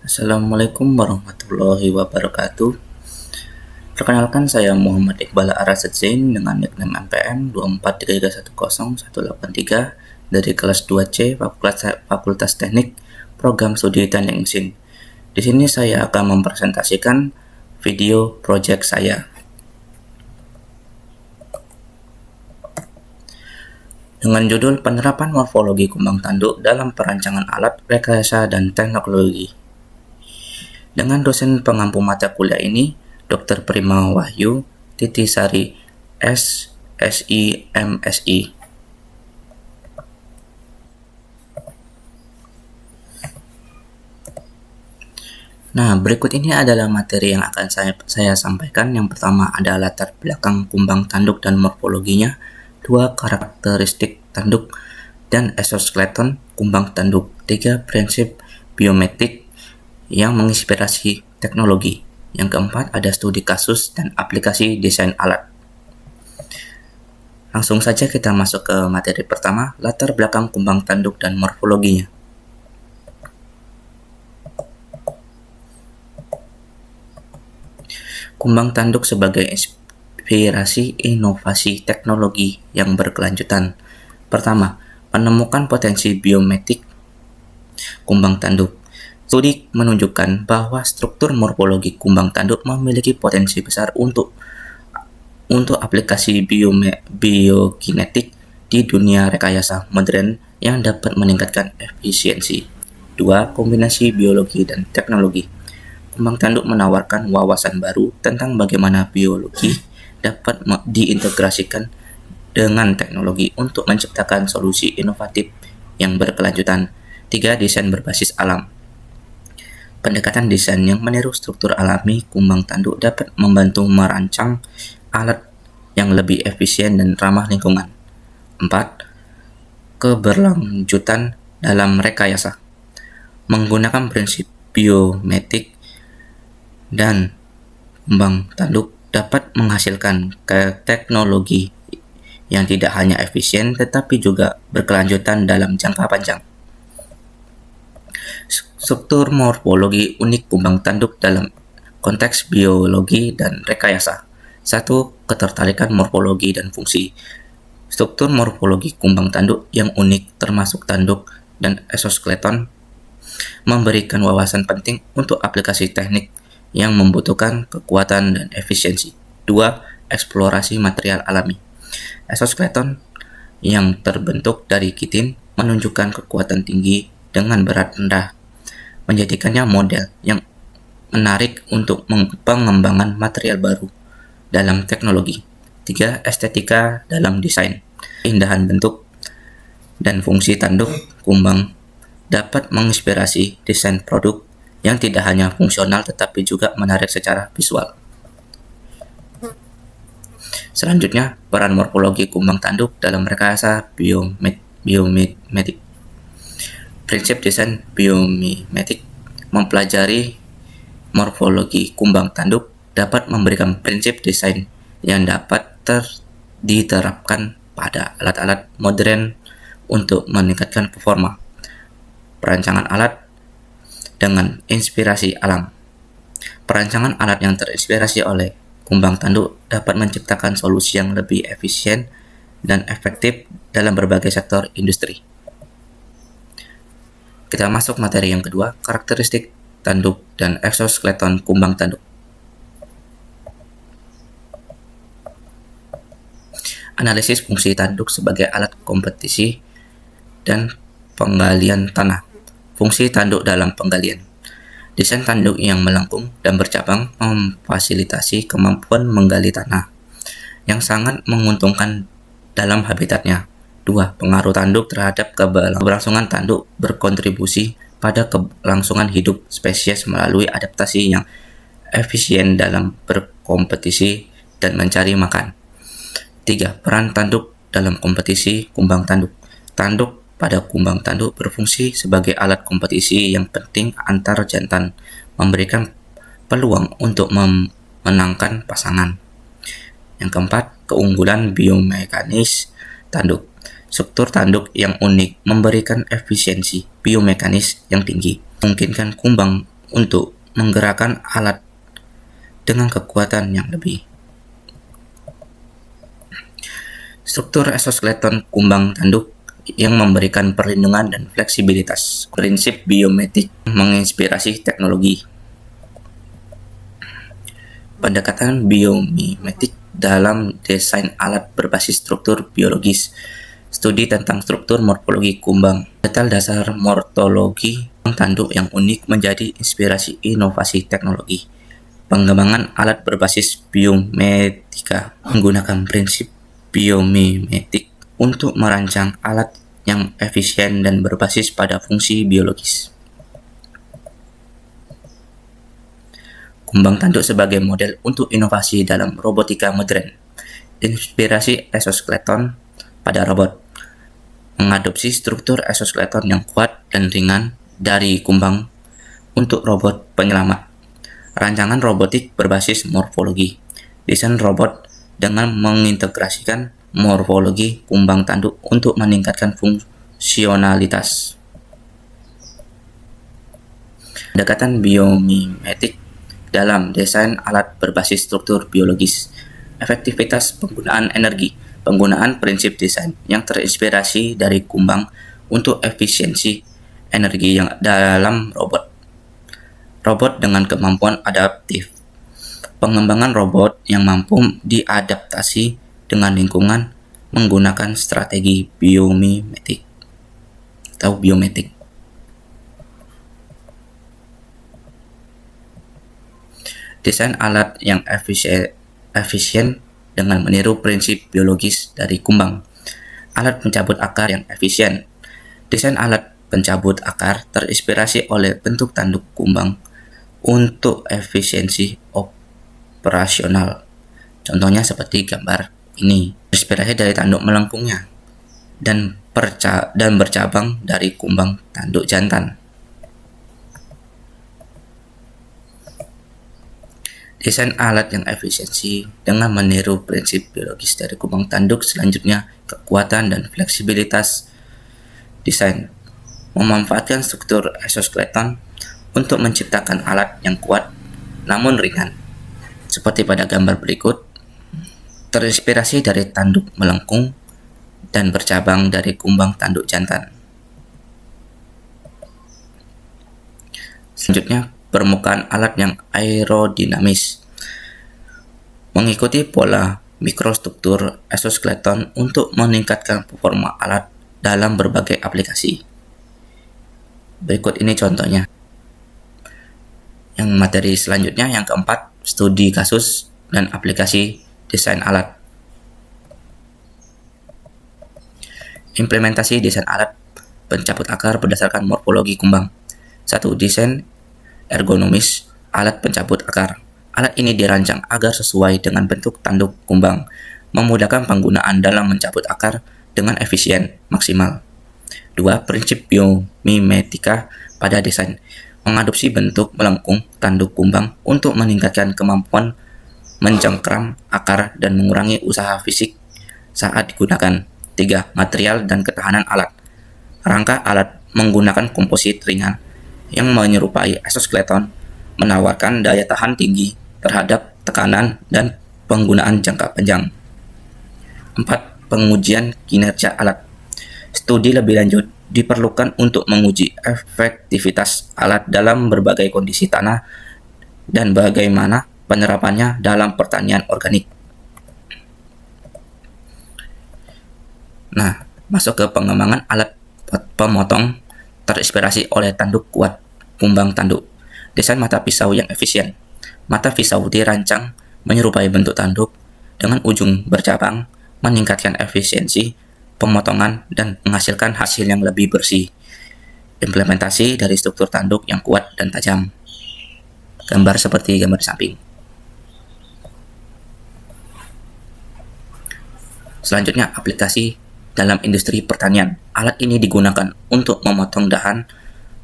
Assalamualaikum warahmatullahi wabarakatuh. Perkenalkan, saya Muhammad Iqbal Arasad Zain dengan nickname MPM 243310183 dari kelas 2C Fakultas Teknik Program Studi Teknik Mesin. Di sini saya akan mempresentasikan video project saya. Dengan judul Penerapan Morfologi Kumbang Tanduk dalam Perancangan Alat, Rekayasa, dan Teknologi. Dengan dosen pengampu mata kuliah ini, Dr. Prima Wahyu Titisari SSI MSI. Nah, berikut ini adalah materi yang akan saya sampaikan. Yang pertama ada latar belakang kumbang tanduk dan morfologinya, 2 karakteristik tanduk dan exoskeleton kumbang tanduk, 3 prinsip biometrik yang menginspirasi teknologi. Yang keempat ada studi kasus dan aplikasi desain alat. Langsung saja kita masuk ke materi pertama, latar belakang kumbang tanduk dan morfologinya. Kumbang tanduk sebagai inspirasi inovasi teknologi yang berkelanjutan. Pertama, menemukan potensi biometrik kumbang tanduk. Studi menunjukkan bahwa struktur morfologi kumbang tanduk memiliki potensi besar untuk aplikasi biokinetik di dunia rekayasa modern yang dapat meningkatkan efisiensi. 2. Kombinasi biologi dan teknologi. Kumbang tanduk menawarkan wawasan baru tentang bagaimana biologi dapat diintegrasikan dengan teknologi untuk menciptakan solusi inovatif yang berkelanjutan. 3. Desain berbasis alam. Pendekatan desain yang meniru struktur alami kumbang tanduk dapat membantu merancang alat yang lebih efisien dan ramah lingkungan. 4. Keberlanjutan dalam rekayasa. Menggunakan prinsip biometrik dan kumbang tanduk dapat menghasilkan teknologi yang tidak hanya efisien tetapi juga berkelanjutan dalam jangka panjang. Struktur morfologi unik kumbang tanduk dalam konteks biologi dan rekayasa. 1. Ketertarikan morfologi dan fungsi. Struktur morfologi kumbang tanduk yang unik termasuk tanduk dan exoskeleton memberikan wawasan penting untuk aplikasi teknik yang membutuhkan kekuatan dan efisiensi. 2. Eksplorasi material alami. Exoskeleton yang terbentuk dari kitin menunjukkan kekuatan tinggi dengan berat rendah, menjadikannya model yang menarik untuk pengembangan material baru dalam teknologi. 3. Estetika dalam desain. Keindahan bentuk dan fungsi tanduk kumbang dapat menginspirasi desain produk yang tidak hanya fungsional tetapi juga menarik secara visual. Selanjutnya, peran morfologi kumbang tanduk dalam rekayasa biometrik. Prinsip desain biomimetik mempelajari morfologi kumbang tanduk dapat memberikan prinsip desain yang dapat diterapkan pada alat-alat modern untuk meningkatkan performa perancangan alat dengan inspirasi alam. Perancangan alat yang terinspirasi oleh kumbang tanduk dapat menciptakan solusi yang lebih efisien dan efektif dalam berbagai sektor industri. Kita masuk materi yang kedua, karakteristik tanduk dan exoskeleton kumbang tanduk. Analisis fungsi tanduk sebagai alat kompetisi dan penggalian tanah. Fungsi tanduk dalam penggalian. Desain tanduk yang melengkung dan bercabang memfasilitasi kemampuan menggali tanah yang sangat menguntungkan dalam habitatnya. 2. Pengaruh tanduk terhadap keberlangsungan tanduk berkontribusi pada kelangsungan hidup spesies melalui adaptasi yang efisien dalam berkompetisi dan mencari makan. 3. Peran tanduk dalam kompetisi kumbang tanduk. Tanduk pada kumbang tanduk berfungsi sebagai alat kompetisi yang penting antar jantan, memberikan peluang untuk memenangkan pasangan. Yang keempat, keunggulan biomekanis tanduk. Struktur tanduk yang unik memberikan efisiensi biomekanis yang tinggi, memungkinkan kumbang untuk menggerakkan alat dengan kekuatan yang lebih. Struktur exoskeleton kumbang tanduk yang memberikan perlindungan dan fleksibilitas. Prinsip biometrik menginspirasi teknologi. Pendekatan biomimetik dalam desain alat berbasis struktur biologis. Studi tentang struktur morfologi kumbang. Detail dasar morfologi tanduk yang unik menjadi inspirasi inovasi teknologi. Pengembangan alat berbasis biometrika menggunakan prinsip biomimetik untuk merancang alat yang efisien dan berbasis pada fungsi biologis. Kumbang tanduk sebagai model untuk inovasi dalam robotika modern. Inspirasi exoskeleton pada robot. Mengadopsi struktur exoskeleton yang kuat dan ringan dari kumbang untuk robot penyelamat. Rancangan robotik berbasis morfologi. Desain robot dengan mengintegrasikan morfologi kumbang tanduk untuk meningkatkan fungsionalitas. Pendekatan biomimetik dalam desain alat berbasis struktur biologis. Efektivitas penggunaan energi. Penggunaan prinsip desain yang terinspirasi dari kumbang untuk efisiensi energi yang dalam robot. Robot dengan kemampuan adaptif. Pengembangan robot yang mampu diadaptasi dengan lingkungan menggunakan strategi biomimetik atau biometrik. Desain alat yang efisien dengan meniru prinsip biologis dari kumbang. Alat pencabut akar yang efisien. Desain alat pencabut akar terinspirasi oleh bentuk tanduk kumbang untuk efisiensi operasional. Contohnya seperti gambar ini. Terinspirasi dari tanduk melengkungnya dan bercabang dari kumbang tanduk jantan. Desain alat yang efisiensi dengan meniru prinsip biologis dari kumbang tanduk. Selanjutnya, kekuatan dan fleksibilitas desain. Memanfaatkan struktur exoskeleton untuk menciptakan alat yang kuat namun ringan. Seperti pada gambar berikut, terinspirasi dari tanduk melengkung dan bercabang dari kumbang tanduk jantan. Selanjutnya, permukaan alat yang aerodinamis. Mengikuti pola mikrostruktur exoskeleton untuk meningkatkan performa alat dalam berbagai aplikasi. Berikut ini contohnya. Yang materi selanjutnya yang keempat, studi kasus dan aplikasi desain alat. Implementasi desain alat pencabut akar berdasarkan morfologi kumbang. 1. Desain ergonomis alat pencabut akar. Alat ini dirancang agar sesuai dengan bentuk tanduk kumbang, memudahkan penggunaan dalam mencabut akar dengan efisien maksimal. 2. Prinsip biomimetika pada desain. Mengadopsi bentuk melengkung tanduk kumbang untuk meningkatkan kemampuan mencengkram akar dan mengurangi usaha fisik saat digunakan. 3. Material dan ketahanan alat. Rangka alat menggunakan komposit ringan yang menyerupai exoskeleton, menawarkan daya tahan tinggi terhadap tekanan dan penggunaan jangka panjang. 4. Pengujian kinerja alat. Studi lebih lanjut diperlukan untuk menguji efektivitas alat dalam berbagai kondisi tanah dan bagaimana penerapannya dalam pertanian organik. Nah, masuk ke pengembangan alat pemotong terinspirasi oleh tanduk kuat kumbang tanduk. Desain mata pisau yang efisien. Mata pisau dirancang menyerupai bentuk tanduk dengan ujung bercabang, meningkatkan efisiensi pemotongan dan menghasilkan hasil yang lebih bersih. Implementasi dari struktur tanduk yang kuat dan tajam. Gambar seperti gambar di samping. Selanjutnya, aplikasi dalam industri pertanian. Alat ini digunakan untuk memotong dahan,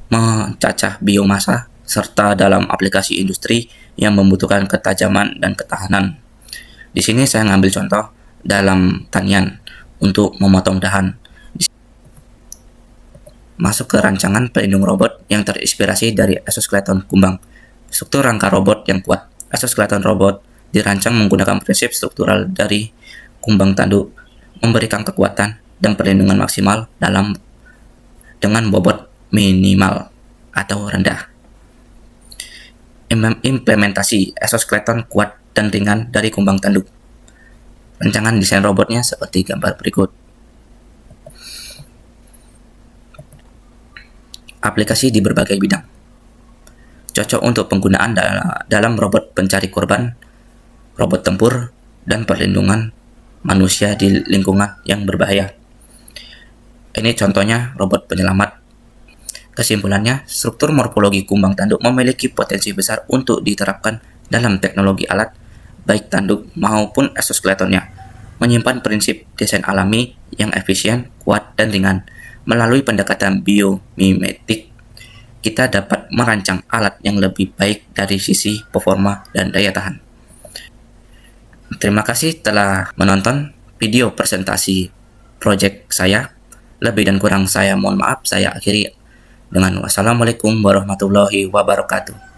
mencacah biomasa, serta dalam aplikasi industri yang membutuhkan ketajaman dan ketahanan. Di sini saya ngambil contoh dalam tanian untuk memotong dahan. masuk ke rancangan pelindung robot yang terinspirasi dari exoskeleton kumbang. Struktur rangka robot yang kuat. Exoskeleton robot dirancang menggunakan prinsip struktural dari kumbang tanduk, memberikan kekuatan dan perlindungan maksimal dengan bobot minimal atau rendah. Implementasi exoskeleton kuat dan ringan dari kumbang tanduk. Rancangan desain robotnya seperti gambar berikut. Aplikasi di berbagai bidang. Cocok untuk penggunaan dalam robot pencari korban, robot tempur, dan perlindungan manusia di lingkungan yang berbahaya. Ini contohnya robot penyelamat. Kesimpulannya, struktur morfologi kumbang tanduk memiliki potensi besar untuk diterapkan dalam teknologi alat, baik tanduk maupun exoskeletonnya, menyimpan prinsip desain alami yang efisien, kuat, dan ringan. Melalui pendekatan biomimetik, kita dapat merancang alat yang lebih baik dari sisi performa dan daya tahan. Terima kasih telah menonton video presentasi project saya. Lebih dan kurang saya mohon maaf. Saya akhiri dengan wassalamualaikum warahmatullahi wabarakatuh.